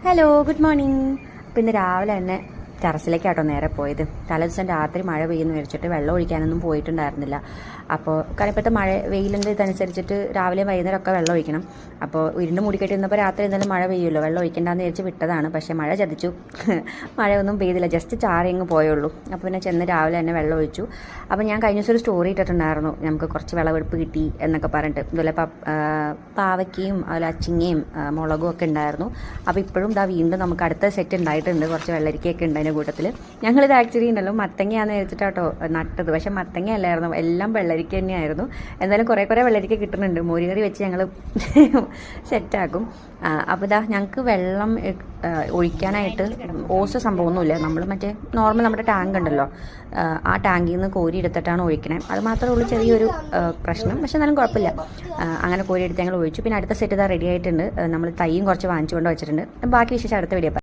Hello, good morning. അപ്പോൾ ഇന്ന് രാവിലെ തന്നെ ടെറസിലേക്കാട്ടോ നേരെ പോയത്. തലേദിവസം രാത്രി മഴ പെയ്യുന്നു വിചാരിച്ചിട്ട് വെള്ളം ഒഴിക്കാനൊന്നും പോയിട്ടുണ്ടായിരുന്നില്ല. അപ്പോൾ കാരണം ഇപ്പോഴത്തെ വെയിലിൻ്റെ ഇതനുസരിച്ചിട്ട് രാവിലെ വൈകുന്നേരമൊക്കെ വെള്ളം ഒഴിക്കണം. അപ്പോൾ ഇരുണ്ട് മൂടിക്കെട്ടി നിന്നപ്പോൾ രാത്രി എന്തായാലും മഴ പെയ്യുമല്ലോ, വെള്ളം ഒഴിക്കേണ്ടെന്ന് വിചാരിച്ച് വിട്ടതാണ്. പക്ഷേ മഴ ചതിച്ചു. മഴയൊന്നും പെയ്തില്ല, ജസ്റ്റ് ചാറി അങ്ങ് പോയുള്ളൂ. അപ്പോൾ പിന്നെ ചെന്ന് രാവിലെ തന്നെ വെള്ളം ഒഴിച്ചു. അപ്പോൾ ഞാൻ കഴിഞ്ഞ ദിവസം ഒരു സ്റ്റോറി ഇട്ടിട്ടുണ്ടായിരുന്നു, നമുക്ക് കുറച്ച് വിളവെടുപ്പ് കിട്ടി എന്നൊക്കെ പറഞ്ഞിട്ട്. ഇതുപോലെ പാവയ്ക്കയും അതുപോലെ അച്ചിങ്ങയും മുളകും ഒക്കെ ഉണ്ടായിരുന്നു. അപ്പോൾ ഇപ്പോഴും വീണ്ടും നമുക്ക് അടുത്ത സെറ്റ് ഉണ്ടായിട്ടുണ്ട്. കുറച്ച് വെള്ളരിക്കയൊക്കെ ഉണ്ട് അതിൻ്റെ കൂട്ടത്തിൽ. ഞങ്ങളിത് ആക്ച്വലി ഉണ്ടല്ലോ മത്തങ്ങയാന്ന് വെച്ചിട്ടാട്ടോ നട്ടത്, പക്ഷേ മത്തങ്ങ അല്ലായിരുന്നു, എല്ലാം വെള്ളരിക്ക തന്നെയായിരുന്നു. എന്തായാലും കുറേ വെള്ളരിക്ക കിട്ടുന്നുണ്ട്. മോരുകറി വെച്ച് ഞങ്ങൾ സെറ്റാക്കും. അപ്പോൾ ഞങ്ങൾക്ക് വെള്ളം ഒഴിക്കാനായിട്ട് ഓസ് സംഭവമൊന്നുമില്ല. നമ്മൾ മറ്റേ നോർമൽ നമ്മുടെ ടാങ്ക് ഉണ്ടല്ലോ, ആ ടാങ്കിൽ നിന്ന് കോരി എടുത്തിട്ടാണ് ഒഴിക്കണേ. അത് മാത്രമേ ഉള്ളൂ ചെറിയൊരു പ്രശ്നം, പക്ഷെ എന്നാലും കുഴപ്പമില്ല. അങ്ങനെ കോരി എടുത്ത് ഞങ്ങൾ ഒഴിച്ചു. പിന്നെ അടുത്ത സെറ്റ് റെഡി ആയിട്ടുണ്ട്. നമ്മൾ തൈയും കുറച്ച് വാങ്ങിച്ചുകൊണ്ട് വെച്ചിട്ടുണ്ട്. ബാക്കി വിശേഷം അടുത്ത വീഡിയോ.